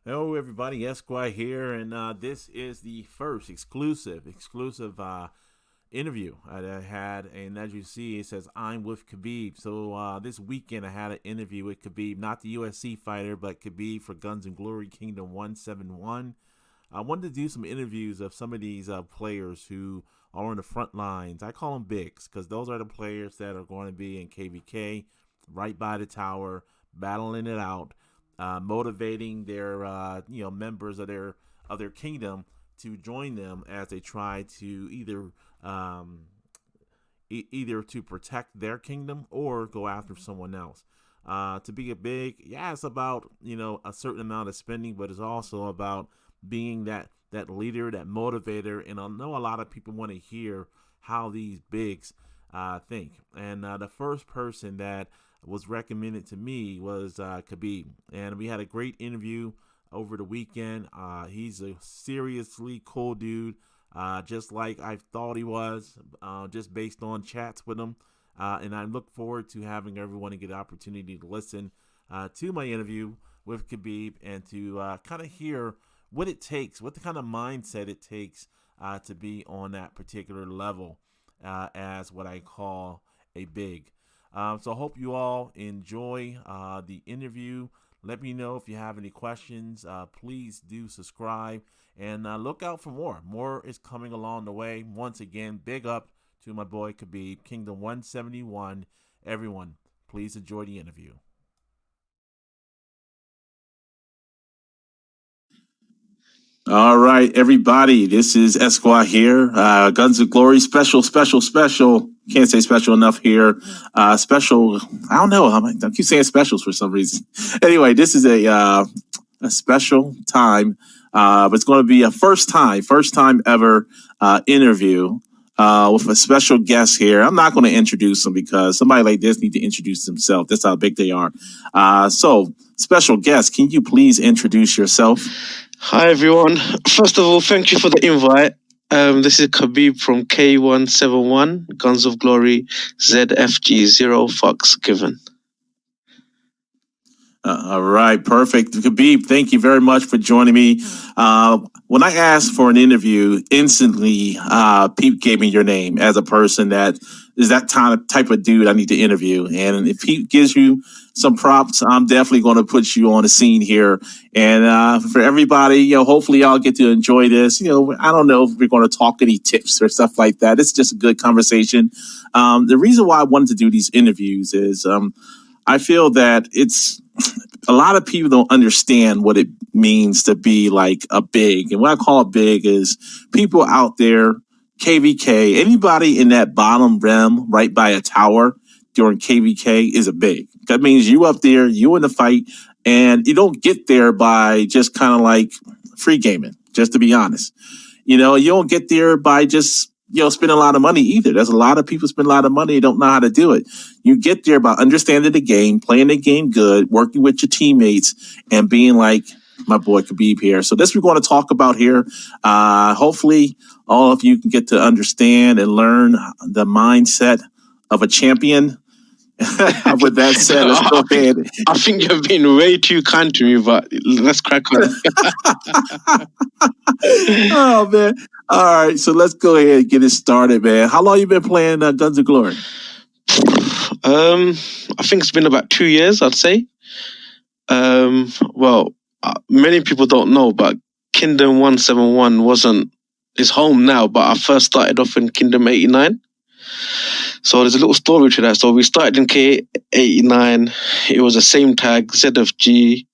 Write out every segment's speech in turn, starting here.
Hello, everybody. Esqua here, and this is the first exclusive interview I had. And as you see, it says I'm with Khabib. So this weekend, I had an interview with Khabib, not the USC fighter, but Khabib for Guns and Glory Kingdom 171. I wanted to do some interviews of some of these players who are on the front lines. I call them bigs because those are the players that are going to be in KVK, right by the tower, battling it out, motivating their members of their kingdom to join them as they try to um, either to protect their kingdom or go after someone else. To be a big, yeah, it's about a certain amount of spending, but it's also about being that leader, that motivator. And I know a lot of people want to hear how these bigs think. And the first person that was recommended to me was Khabib, and we had a great interview over the weekend. He's a seriously cool dude, just like I thought he was, just based on chats with him. And I look forward to having everyone to get the opportunity to listen to my interview with Khabib and to kind of hear what it takes, what the kind of mindset it takes to be on that particular level as what I call a big. So I hope you all enjoy the interview. Let me know if you have any questions. Please do subscribe and look out for more. More is coming along the way. Once again, big up to my boy Khabib, Kingdom 171. Everyone, please enjoy the interview. All right, everybody. This is Esqua here. Guns of Glory special. Can't say special enough here. Special. I don't know. I keep saying specials for some reason. Anyway, this is a special time. But it's going to be a first time ever interview with a special guest here. I'm not going to introduce them because somebody like this need to introduce themselves. That's how big they are. So, special guest, can you please introduce yourself? Hi everyone. First of all, thank you for the invite. This is Khabib from K171, Guns of Glory, ZFG, zero fucks given. All right, perfect. Khabib, thank you very much for joining me. When I asked for an interview, instantly, Pete gave me your name as a person that is that type of dude I need to interview. And if Pete gives you some props, I'm definitely going to put you on the scene here. And for everybody, hopefully y'all get to enjoy this. I don't know if we're going to talk any tips or stuff like that. It's just a good conversation. The reason why I wanted to do these interviews is I feel that it's a lot of people don't understand what it means to be like a big. And what I call a big is people out there, KVK, anybody in that bottom rim right by a tower during KVK is a big. That means you up there, you in the fight, and you don't get there by just kind of like free gaming, just to be honest. You don't get there by just spend a lot of money either. There's a lot of people spend a lot of money and don't know how to do it. You get there by understanding the game, playing the game good, working with your teammates, and being like my boy Khabib here. So this we're going to talk about here. Hopefully, all of you can get to understand and learn the mindset of a champion. With that said, let's go ahead. I think you've been way too kind to me, but let's crack on. Oh man! All right, so let's go ahead and get it started, man. How long you been playing Guns of Glory? I think it's been about 2 years, I'd say. Well, many people don't know, but Kingdom 171 is home now, but I first started off in Kingdom 89. So there's a little story to that. So we started in K89. It was the same tag, ZFG,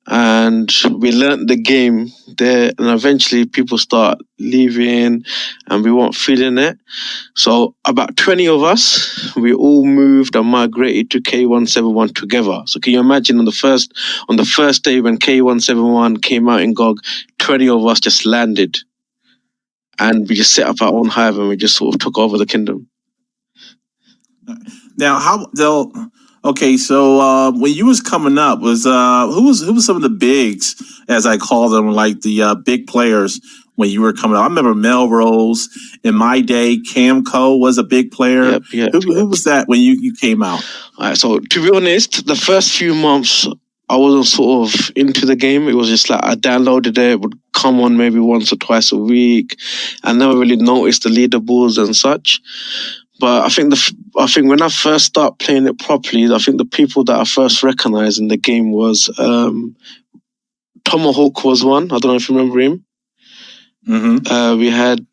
and we learnt the game there. And eventually people start leaving and we weren't feeling it. So about 20 of us, we all moved and migrated to K171 together. So can you imagine on the first day when K171 came out in GOG, 20 of us just landed. And we just set up our own hive and we just sort of took over the kingdom. Now, okay, so when you was coming up, who was some of the bigs, as I call them, like the big players when you were coming up? I remember Melrose in my day. Camco was a big player. Yep. Who was that when you came out? All right, so to be honest, the first few months I wasn't sort of into the game. It was just like I downloaded it, would come on maybe once or twice a week. I never really noticed the leaderboards and such. But I think when I first started playing it properly, I think the people that I first recognized in the game was Tomahawk was one. I don't know if you remember him. Mm-hmm. We had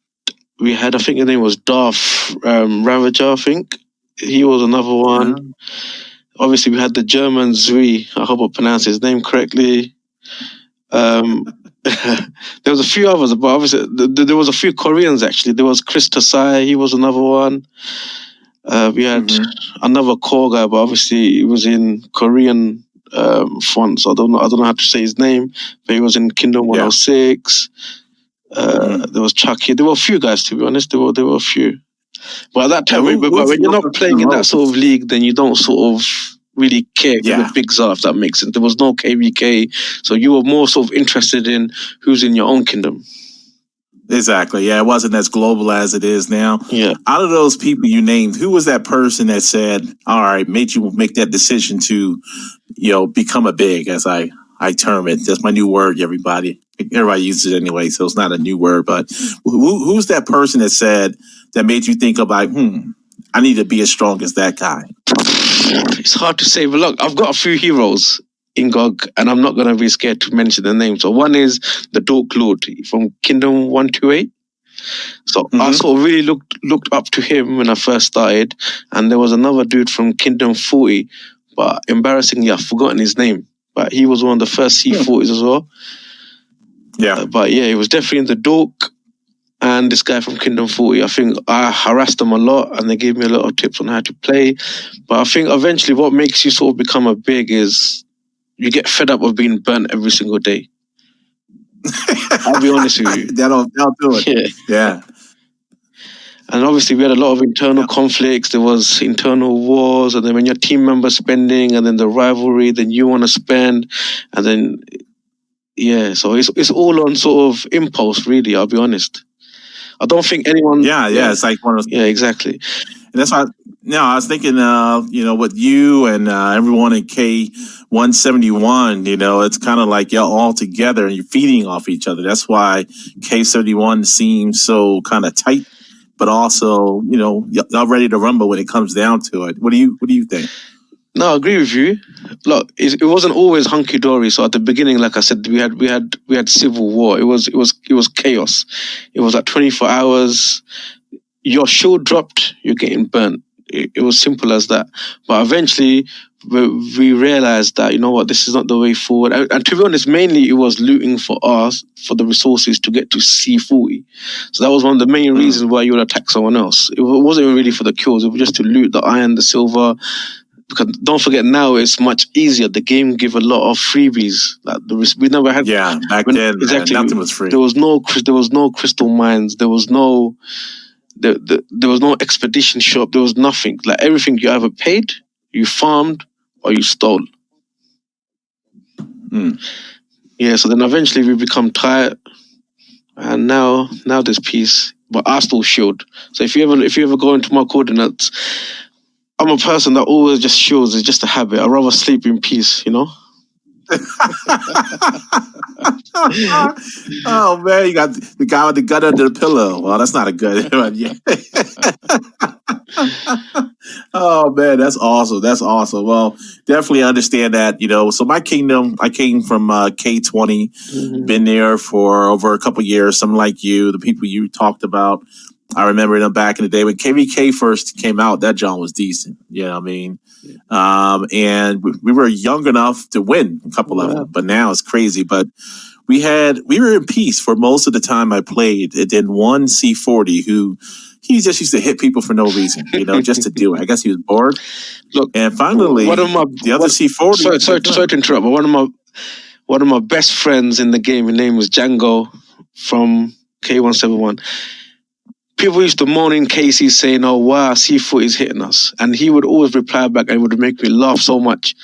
I think his name was Darth Ravager. I think he was another one. Obviously, we had the German Zui. I hope I pronounced his name correctly. There was a few others, but obviously there was a few Koreans actually. There was Chris Tasai. He was another one. We had another core guy, but obviously he was in Korean font, so I don't know how to say his name, but he was in Kingdom 106. There was Chucky. There were a few guys, to be honest. There were a few. But at that time, but when you're not playing in that sort of league, then you don't sort of really care for the big czar, if that makes sense. There was no KVK, so you were more sort of interested in who's in your own kingdom. Exactly. Yeah, it wasn't as global as it is now. Yeah. Out of those people you named, who was that person that said, all right, made you make that decision to, become a big, as I term it. That's my new word, everybody. Everybody uses it anyway, so it's not a new word. But who's that person that made you think about, I need to be as strong as that guy? It's hard to say, but look, I've got a few heroes in GOG, and I'm not going to be scared to mention the name. So one is the Dork Lord from Kingdom 128. So I sort of really looked up to him when I first started, and there was another dude from Kingdom 40, but embarrassingly I've forgotten his name. But he was one of the first C40s as well. Yeah. But yeah, he was definitely in the Dork. And this guy from Kingdom 40, I think I harassed them a lot and they gave me a lot of tips on how to play. But I think eventually what makes you sort of become a big is you get fed up of being burnt every single day. I'll be honest with you. That'll do it. Yeah. And obviously we had a lot of internal conflicts. There was internal wars, and then when your team members spending, and then the rivalry, then you want to spend, and then so it's all on sort of impulse, really. I'll be honest. I don't think anyone. Yeah, it's like one of those. Yeah, exactly. And that's why. I was thinking, with you and everyone in K171, it's kind of like y'all all together and you're feeding off each other. That's why K71 seems so kind of tight, but also, y'all ready to rumble when it comes down to it. What do you think? No, I agree with you. Look, it wasn't always hunky dory. So at the beginning, like I said, we had civil war. It was chaos. It was like 24 hours. Your shield dropped, you're getting burnt. It was simple as that. But eventually, we realized that, you know what, this is not the way forward. And to be honest, mainly it was looting for us, for the resources to get to C40. So that was one of the main reasons why you would attack someone else. It wasn't really for the kills. It was just to loot the iron, the silver. Because don't forget, now it's much easier. The game give a lot of freebies. Like we never had. Yeah, back then, exactly, nothing was free. There was no crystal mines. There was no. There was no expedition shop. There was nothing. Like everything you either paid, you farmed, or you stole. Yeah. So then eventually we become tired, and now there's peace. But I still shield. So if you ever go into my coordinates, I'm a person that always just shields. It's just a habit. I'd rather sleep in peace, Oh man, you got the guy with the gun under the pillow. Well, that's not a good one. Yeah. Oh man, that's awesome. That's awesome. Well, definitely understand that. So my kingdom, I came from K20, been there for over a couple years. Something like you, the people you talked about. I remember them back in the day when KVK first came out. That John was decent. You know what I mean? And we were young enough to win a couple of them, but now it's crazy. But we were in peace for most of the time I played. And then one C40 who he just used to hit people for no reason, just to do it. I guess he was bored. Look, and finally, the other C40. Sorry to interrupt, but one of my best friends in the game, his name was Django from K171. People used to moan in KC saying, "Oh wow, C40 is hitting us," and he would always reply back, and it would make me laugh so much.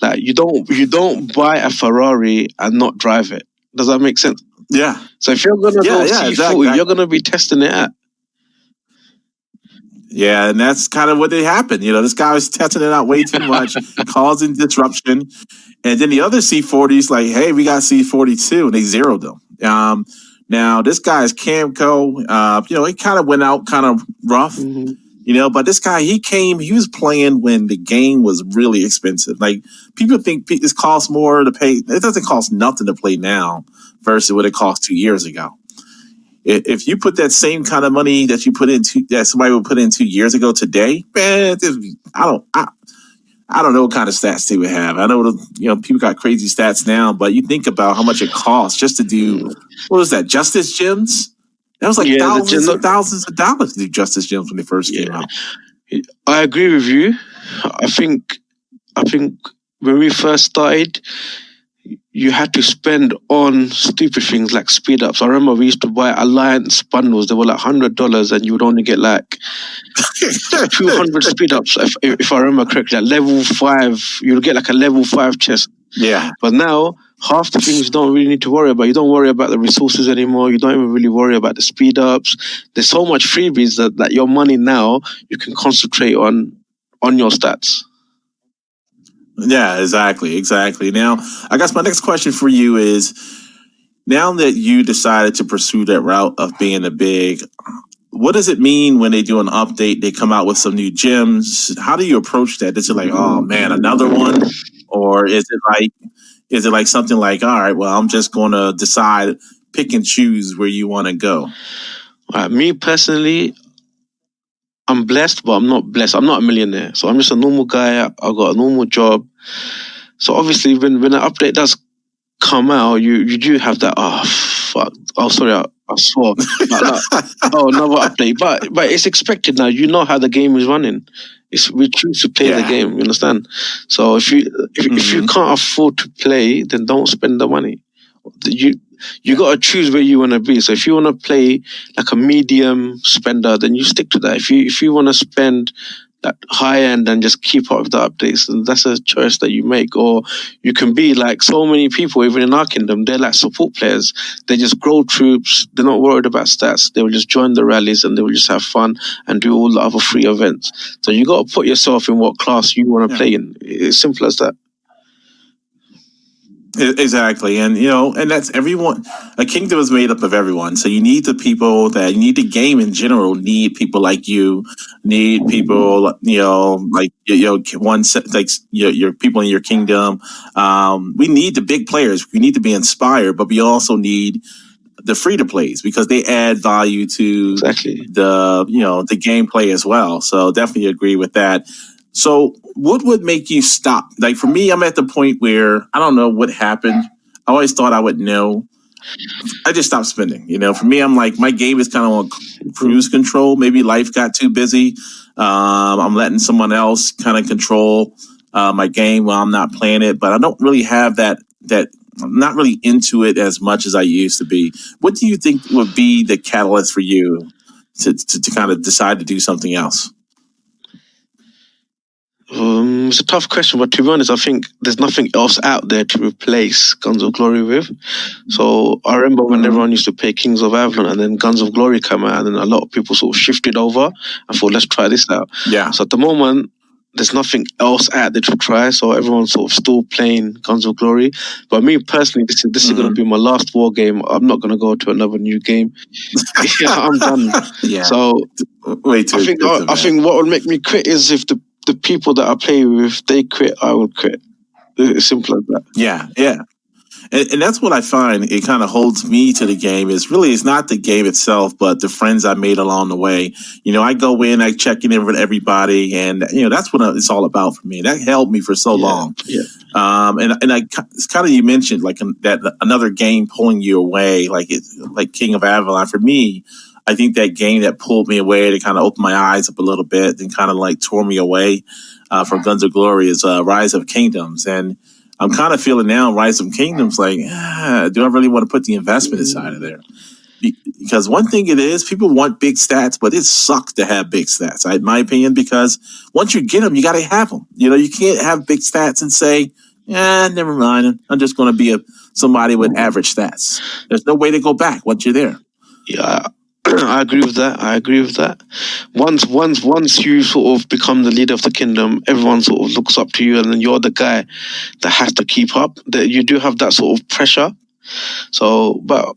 Like you don't buy a Ferrari and not drive it. Does that make sense? Yeah. So if you're gonna go C40, exactly, you're gonna be testing it out. Yeah, and that's kind of what they happened. This guy was testing it out way too much, causing disruption. And then the other C40s, like, hey, we got C42, and they zeroed them. Now, this guy is Camco. He kind of went out kind of rough, but this guy, he was playing when the game was really expensive. Like, people think it costs more to pay. It doesn't cost nothing to play now versus what it cost 2 years ago. If you put that same kind of money that you put into that somebody would put in 2 years ago today, man, I don't know what kind of stats they would have. I know people got crazy stats now, but you think about how much it costs just to do what was that, Justice Gyms? That was like thousands and thousands of dollars to do Justice Gyms when they first came out. I agree with you. I think when we first started, you had to spend on stupid things like speed ups. I remember we used to buy Alliance bundles. They were like $100, and you would only get like 200 speed ups. If I remember correctly, at level 5, you'll get like a level 5 chest. Yeah. But now, half the things you don't really need to worry about. You don't worry about the resources anymore. You don't even really worry about the speed ups. There's so much freebies that your money now, you can concentrate on your stats. Yeah, exactly. Now, I guess my next question for you is, now that you decided to pursue that route of being a big, what does it mean when they do an update, they come out with some new gyms? How do you approach that? Is it like, oh man, another one? Or is it like something like, all right, well, I'm just going to decide, pick and choose where you want to go? Me personally, I'm blessed, but I'm not blessed. I'm not a millionaire. So I'm just a normal guy. I got a normal job. So obviously when an update does come out, you do have that, fuck. Oh, sorry, I swore. Another update. But it's expected now. You know how the game is running. We choose to play the game, you understand? So if you can't afford to play, then don't spend the money. You got to choose where you want to be. So if you want to play like a medium spender, then you stick to that. If you want to spend that high end and just keep up with the updates, then that's a choice that you make. Or you can be like so many people, even in our kingdom, they're like support players. They just grow troops. They're not worried about stats. They will just join the rallies and they will just have fun and do all the other free events. So you got to put yourself in what class you want to play in. It's simple as that. Exactly. And, and that's everyone. A kingdom is made up of everyone. So you need the people you need the game in general, need people like you, need people, like, your people in your kingdom. We need the big players. We need to be inspired, but we also need the free to plays because they add value to the gameplay as well. So definitely agree with that. So what would make you stop? Like for me, I'm at the point where I don't know what happened. I always thought I would know. I just stopped spending. For me, I'm like, my game is kind of on cruise control. Maybe life got too busy. I'm letting someone else kind of control my game while I'm not playing it. But I don't really have that. I'm not really into it as much as I used to be. What do you think would be the catalyst for you to kind of decide to do something else? It's a tough question, but to be honest, I think there's nothing else out there to replace Guns of Glory with. So I remember when everyone used to play Kings of Avalon, and then Guns of Glory came out, and then a lot of people sort of shifted over and thought, let's try this out. Yeah. So at the moment, there's nothing else out there to try, so everyone's sort of still playing Guns of Glory. But me personally, this is going to be my last war game. I'm not going to go to another new game. I'm done. Yeah. So I think what would make me quit is if the people that I play with, they quit, I would quit. It's simple as that. Yeah. And that's what I find. It kind of holds me to the game. It's not the game itself, but the friends I made along the way. I go in, I check in with everybody, and that's what it's all about for me. That held me for so long. Yeah. It's kind of, you mentioned like that another game pulling you away, like King of Avalon. For me, I think that game that pulled me away, to kind of open my eyes up a little bit and kind of like tore me away from Guns of Glory is Rise of Kingdoms. And I'm kind of feeling now Rise of Kingdoms like, do I really want to put the investment inside of there? Because one thing it is, people want big stats, but it sucks to have big stats, in my opinion, because once you get them, you got to have them. You can't have big stats and say, never mind, I'm just going to be somebody with average stats. There's no way to go back once you're there. Yeah, I agree with that. Once you sort of become the leader of the kingdom, everyone sort of looks up to you, and then you're the guy that has to keep up. That you do have that sort of pressure. So, but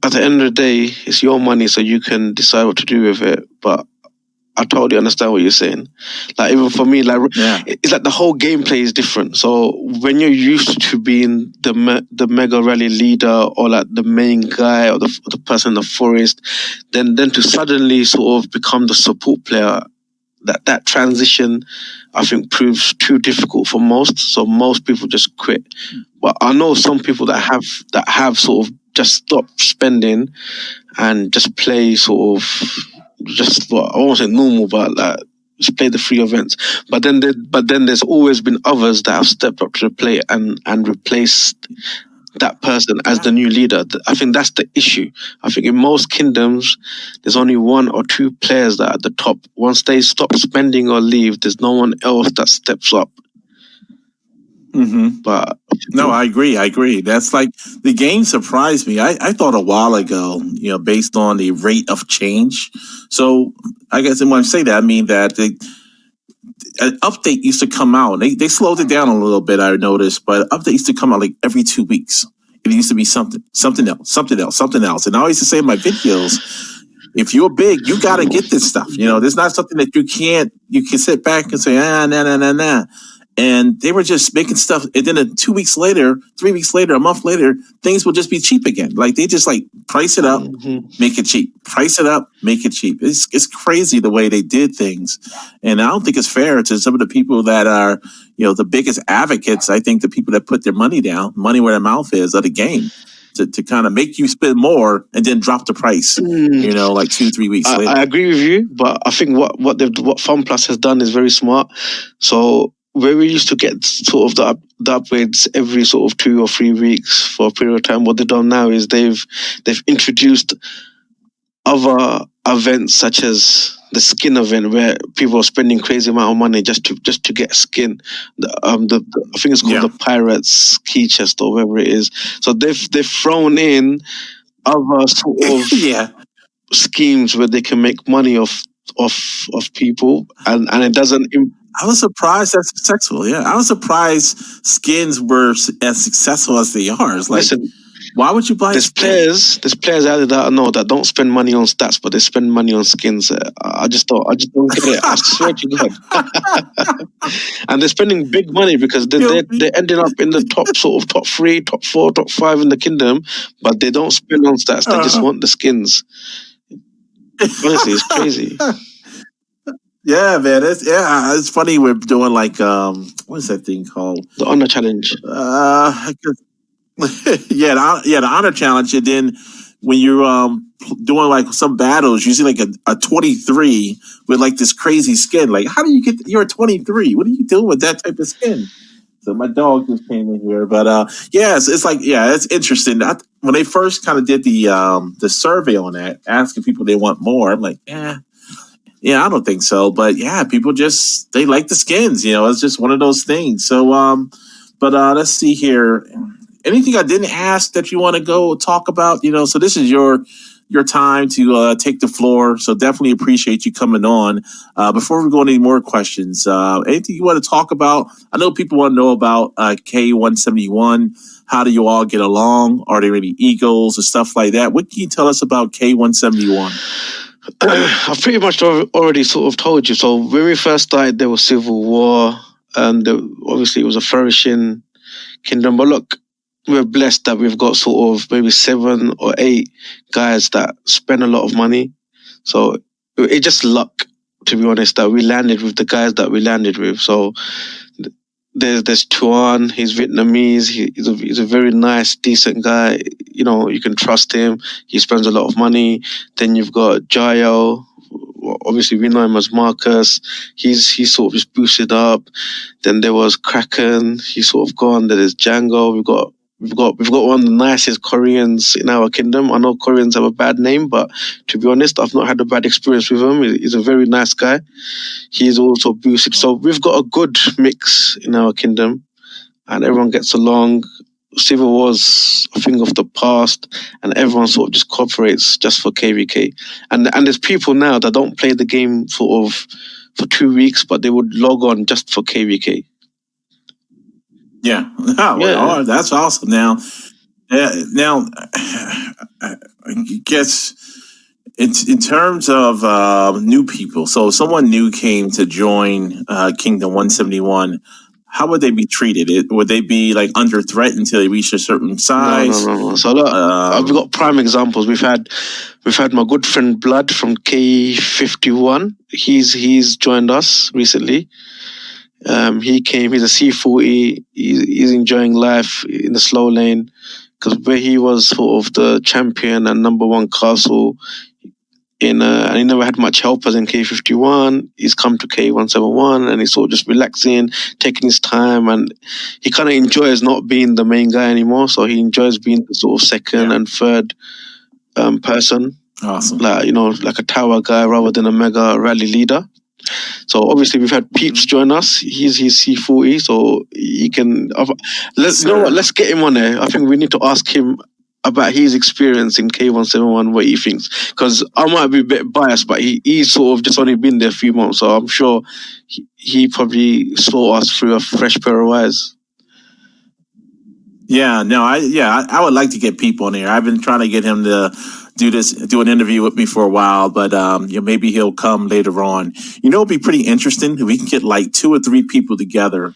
at the end of the day, it's your money, so you can decide what to do with it. But I totally understand what you're saying. Like even for me, like it's like the whole gameplay is different. So when you're used to being the mega rally leader or like the main guy or the person in the forest, then to suddenly sort of become the support player, that transition, I think, proves too difficult for most. So most people just quit. But I know some people that have sort of just stopped spending and just play sort of just I won't say normal, but like just play the free events. But then there's always been others that have stepped up to the plate and replaced that person as the new leader. I think that's the issue. I think in most kingdoms, there's only one or two players that are at the top. Once they stop spending or leave, there's no one else that steps up. Mm-hmm. But no, I agree. That's like the game surprised me. I thought a while ago, based on the rate of change. So I guess when I say that, I mean that an update used to come out. They slowed it down a little bit, I noticed, but an update used to come out like every 2 weeks. It used to be something else. And I used to say in my videos, if you're big, you got to get this stuff. There's not something that you can sit back and say, nah. And they were just making stuff. And then 2 weeks later, 3 weeks later, a month later, things will just be cheap again. Like they just like price it up, make it cheap. Price it up, make it cheap. It's crazy the way they did things. And I don't think it's fair to some of the people that are, the biggest advocates. I think the people that put their money down, money where their mouth is, of the game. To kind of make you spend more and then drop the price, like 2-3 weeks later. I agree with you, but I think what FunPlus has done is very smart. So where we used to get sort of the upgrades every sort of 2 or 3 weeks for a period of time, what they've done now is they've introduced other events such as the skin event where people are spending crazy amount of money just to get skin. I think it's called the Pirates Key Chest or whatever it is. So they've thrown in other sort of schemes where they can make money off people, and it doesn't. I was surprised that's successful. Yeah, I was surprised skins were as successful as they are. It's like, listen, why would you buy? There's players out there that I know that don't spend money on stats, but they spend money on skins. I just don't get it. I swear to God. And they're spending big money because they're ending up in the top 3, top 4, top 5 in the kingdom, but they don't spend on stats. They just want the skins. Honestly, it's crazy. Yeah, man. It's funny. We're doing like what is that thing called? The Honor Challenge. The Honor Challenge, and then when you're doing like some battles, you see like a 23 with like this crazy skin. Like, how do you get? You're a 23. What are you doing with that type of skin? So my dog just came in here, but it's like it's interesting. When they first kind of did the survey on that, asking people they want more, I'm like, I don't think so. But people just they like the skins. It's just one of those things. So, but let's see here. Anything I didn't ask that you want to go talk about? So this is your time to take the floor. So definitely appreciate you coming on. Before we go any more questions, anything you want to talk about? I know people want to know about K171. How do you all get along? Are there any egos or stuff like that? What can you tell us about K171? I've pretty much already sort of told you. So when we first started, there was civil war, and obviously it was a flourishing kingdom. But look, we're blessed that we've got sort of maybe 7 or 8 guys that spend a lot of money. So it's just luck, to be honest, that we landed with the guys that we landed with. So there's Tuan, he's Vietnamese, he's a very nice, decent guy. You can trust him. He spends a lot of money. Then you've got Jayo. Obviously, we know him as Marcus. He's sort of just boosted up. Then there was Kraken. He's sort of gone. There's Django. We've got one of the nicest Koreans in our kingdom. I know Koreans have a bad name, but to be honest, I've not had a bad experience with him. He's a very nice guy. He's also boosted. So we've got a good mix in our kingdom, and everyone gets along. Civil War's a thing of the past, and everyone sort of just cooperates just for KVK. And there's people now that don't play the game sort of for 2 weeks, but they would log on just for KVK. Yeah. Oh, that's awesome. Now, I guess it's in terms of new people. So if someone new came to join Kingdom 171, how would they be treated? Would they be like under threat until they reach a certain size? No. So look, I've got prime examples. We've had my good friend Blood from K171. He's joined us recently. He came. He's a C40. He's enjoying life in the slow lane because where he was sort of the champion and number one castle. And he never had much helpers in K51. He's come to K171 and he's sort of just relaxing, taking his time, and he kind of enjoys not being the main guy anymore. So he enjoys being the sort of second and third person. Awesome. Like a tower guy rather than a mega rally leader. So obviously we've had Peeps join us. He's C40, so he can. Let's get him on there. I think we need to ask him about his experience in K171, what he thinks. Because I might be a bit biased, but he's sort of just only been there a few months, so I'm sure he probably saw us through a fresh pair of eyes. Yeah, no, I would like to get people in here. I've been trying to get him to do an interview with me for a while, but maybe he'll come later on. It'd be pretty interesting if we can get like 2 or 3 people together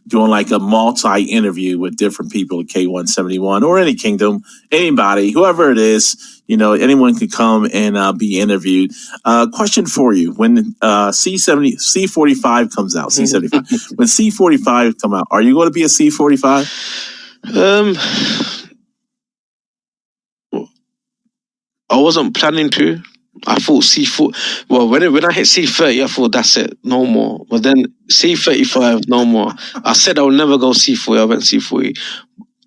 doing like a multi-interview with different people at K171 or any kingdom, anybody, whoever it is, anyone could come and be interviewed. Question for you: when C45 comes out, C75, when C45 come out, are you going to be a C45? I wasn't planning to. I thought C4. Well, when I hit C30, I thought that's it, no more. But then C35, no more. I said I would never go C40. I went C40.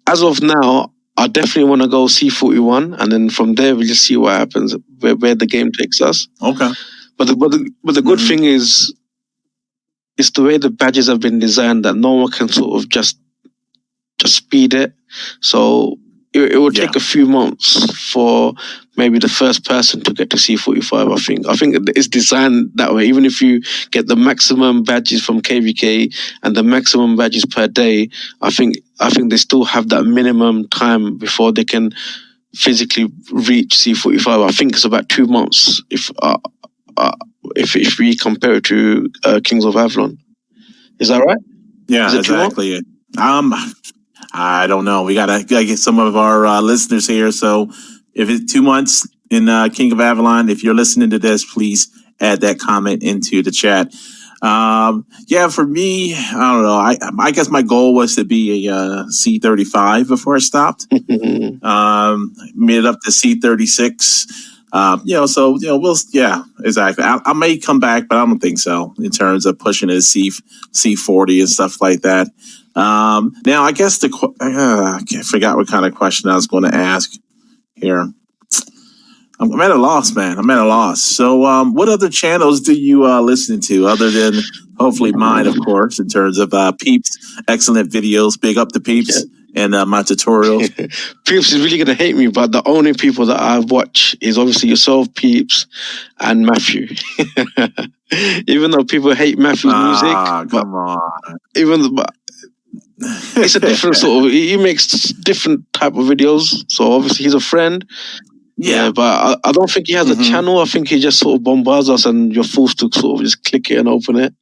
As of now, I definitely want to go C41, and then from there we just see what happens, where the game takes us. Okay. But the good thing is, it's the way the badges have been designed that no one can sort of just speed it. So it will take a few months for maybe the first person to get to C45. I think it's designed that way. Even if you get the maximum badges from KVK and the maximum badges per day, I think they still have that minimum time before they can physically reach C45. I think it's about 2 months if we compare it to Kings of Avalon. Is that right? Yeah, exactly. I don't know. We gotta get some of our listeners here. So if it's 2 months in King of Avalon, if you're listening to this, please add that comment into the chat. For me, I don't know. I guess my goal was to be a C35 before I stopped. Made it up to C36. Exactly. I may come back, but I don't think so in terms of pushing it C40 and stuff like that. Now, I guess I forgot what kind of question I was going to ask here. I'm at a loss, man. I'm at a loss. So, what other channels do you listen to other than hopefully mine, of course, in terms of Peeps, excellent videos, big up to Peeps, and my tutorials. Peeps is really going to hate me, but the only people that I watch is obviously yourself, Peeps, and Matthew. Even though people hate Matthew's music. Come on. It's a different sort of. He makes different type of videos. So obviously he's a friend. Yeah, but I don't think he has a channel. I think he just sort of bombards us, and you're forced to sort of just click it and open it.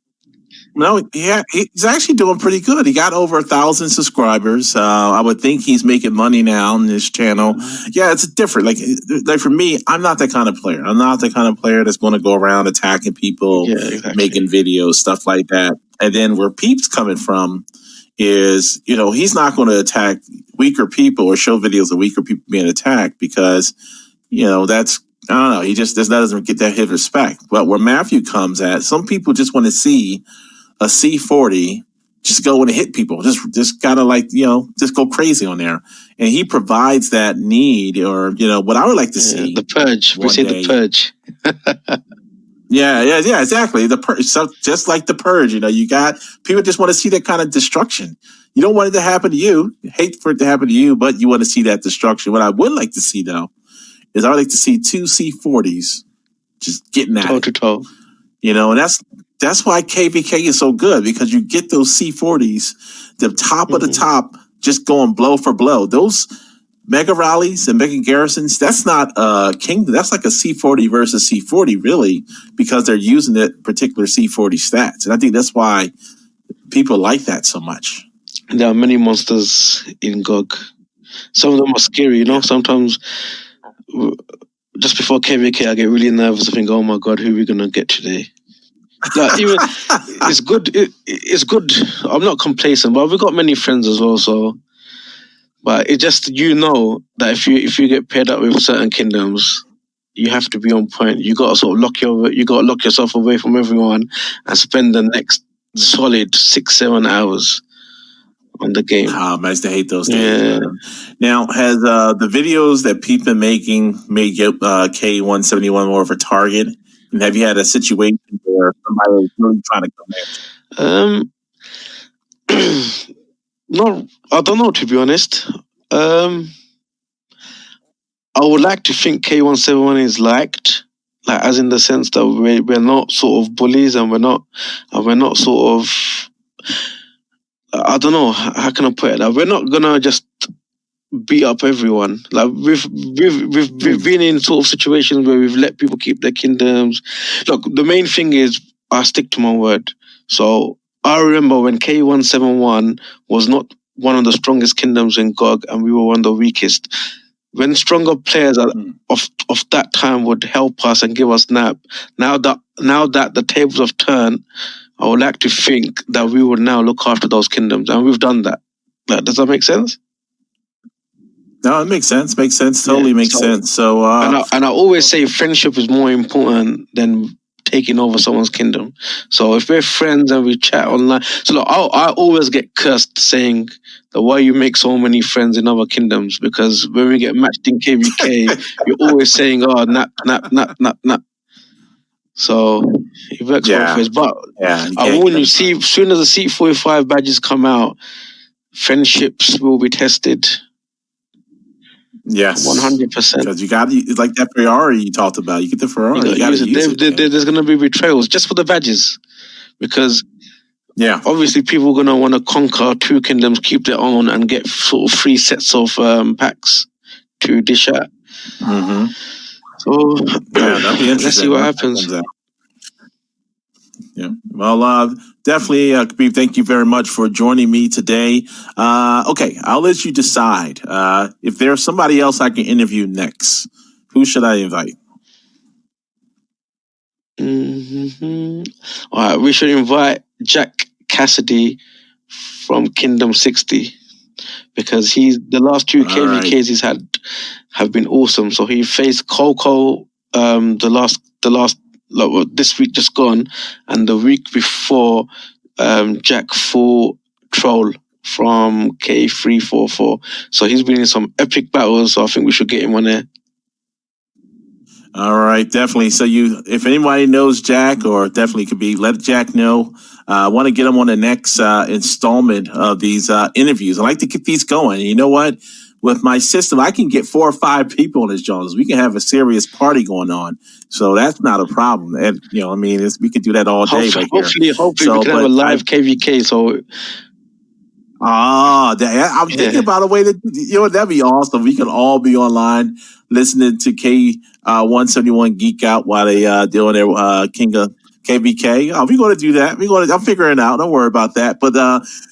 No, he's actually doing pretty good. He got over 1,000 subscribers. I would think he's making money now on his channel. Yeah, it's different. Like for me, I'm not that kind of player. I'm not the kind of player that's going to go around attacking people, making videos, stuff like that. And then where Peeps coming from is, he's not going to attack weaker people or show videos of weaker people being attacked because, that's, I don't know, he just doesn't get that his respect. But where Matthew comes at, some people just want to see a C40 just go and hit people, just kind of just go crazy on there. And he provides that need, or, what I would like to see. The purge. We say the purge. Yeah, exactly. The purge. So just like the purge, you got people just want to see that kind of destruction. You don't want it to happen to you. You hate for it to happen to you, but you want to see that destruction. What I would like to see, though, is I would like to see two C40s just getting at Toe it. to toe. You know, and that's why KVK is so good, because you get those C40s, the top of the top, just going blow for blow. Those Mega Rallies and Mega Garrisons, that's not Kingdom. That's like a C40 versus C40, really, because they're using that particular C40 stats. And I think that's why people like that so much. There are many monsters in GOG. Some of them are scary, you know. Yeah. Sometimes just before KVK, I get really nervous. I think, oh my God, who are we going to get today? Like, even it's good. It's good. I'm not complacent, but we've got many friends as well. So, but it just, you know, that if you get paired up with certain kingdoms, you have to be on point. You got to sort of lock yourself away from everyone and spend the next solid 6-7 hours on the game. I used to hate those days. Yeah. Now, has the videos that people been making made K171 more of a target? And have you had a situation where somebody was really trying to come at? No, I don't know, to be honest. I would like to think K171 is liked, like as in the sense that we're not sort of bullies, and we're not sort of, I don't know, how can I put it? Like, we're not gonna just beat up everyone. Like we've been in sort of situations where we've let people keep their kingdoms. Look, the main thing is I stick to my word. So I remember when K171 was not one of the strongest kingdoms in GOG, and we were one of the weakest. When stronger players of that time would help us and give us nap, now that the tables have turned, I would like to think that we would now look after those kingdoms, and we've done that. Like, does that make sense? No, it makes sense. Makes sense. Totally makes sense. So, and I always say friendship is more important than taking over someone's kingdom. So if we're friends and we chat online, so look, I always get cursed saying that why you make so many friends in other kingdoms, because when we get matched in KVK, you're always saying, oh, nap. So it works both ways. But I warn you, see, as soon as the C45 badges come out, friendships will be tested. Yes, 100%. Because you got it's like that Ferrari you talked about. You get the Ferrari, you got to use it. There's going to be betrayals just for the badges, because obviously people are going to want to conquer two kingdoms, keep their own, and get sort of 3 sets of packs to dish out. So that'll be interesting. Let's see what happens. Yeah. Well, definitely, Khabib, thank you very much for joining me today. Okay, I'll let you decide. If there's somebody else I can interview next, who should I invite? All right, we should invite Jack Cassidy from Kingdom 60, because the last 2 KVKs he's had have been awesome. So he faced Coco this week just gone, and the week before Jack Full Troll from K344. So he's been in some epic battles, so I think we should get him on there. All right, definitely. So if anybody knows Jack, or definitely could be, let Jack know. I want to get him on the next installment of these interviews. I like to get these going. And you know what? With my system, I can get 4 or 5 people on this, Jones. We can have a serious party going on. So that's not a problem. And, I mean, we could do that all day. Hopefully we can have a live KVK. So, I'm thinking about a way that, that'd be awesome. We could all be online listening to K171 geek out while they doing their King of KVK. We're going to do that. I'm figuring it out. Don't worry about that. But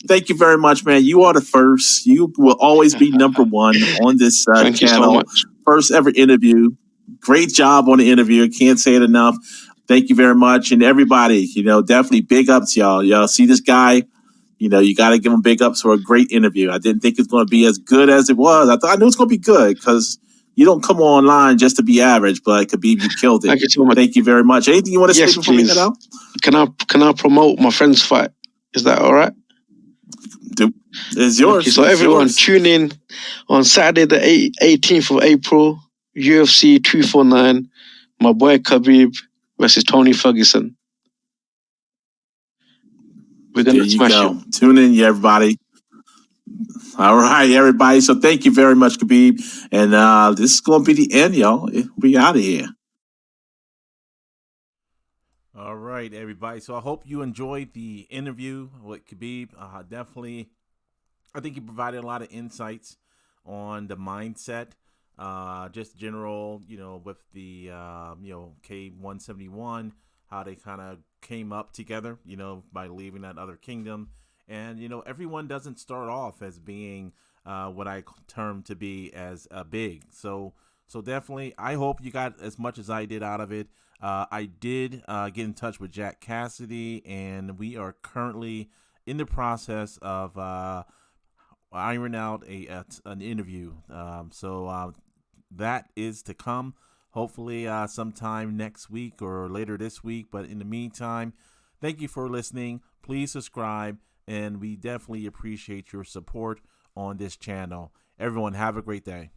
thank you very much, man. You are the first. You will always be number one on this Thank channel. You so much. First ever interview. Great job on the interview. Can't say it enough. Thank you very much. And everybody, definitely big ups, y'all. Y'all see this guy. You got to give him big ups for a great interview. I didn't think it's going to be as good as it was. I knew it's going to be good, because you don't come online just to be average, but Khabib, you killed it. Thank you so much. Thank you very much. Anything you want to say before we get out? Can I promote my friend's fight? Is that all right? It's yours. So everyone, tune in on Saturday the 18th of April, UFC 249. My boy Khabib versus Tony Ferguson. We're going to smash him. Tune in, everybody. All right, everybody. So thank you very much, Khabib. And this is going to be the end, y'all. We out of here. All right, everybody. So I hope you enjoyed the interview with Khabib. Definitely, I think he provided a lot of insights on the mindset, just general, with the, K171, how they kind of came up together, by leaving that other kingdom. And, everyone doesn't start off as being what I term to be as big. So definitely, I hope you got as much as I did out of it. I did get in touch with Jack Cassidy, and we are currently in the process of iron out an interview. So that is to come. Hopefully, sometime next week or later this week. But in the meantime, thank you for listening. Please subscribe, and we definitely appreciate your support on this channel. Everyone, have a great day.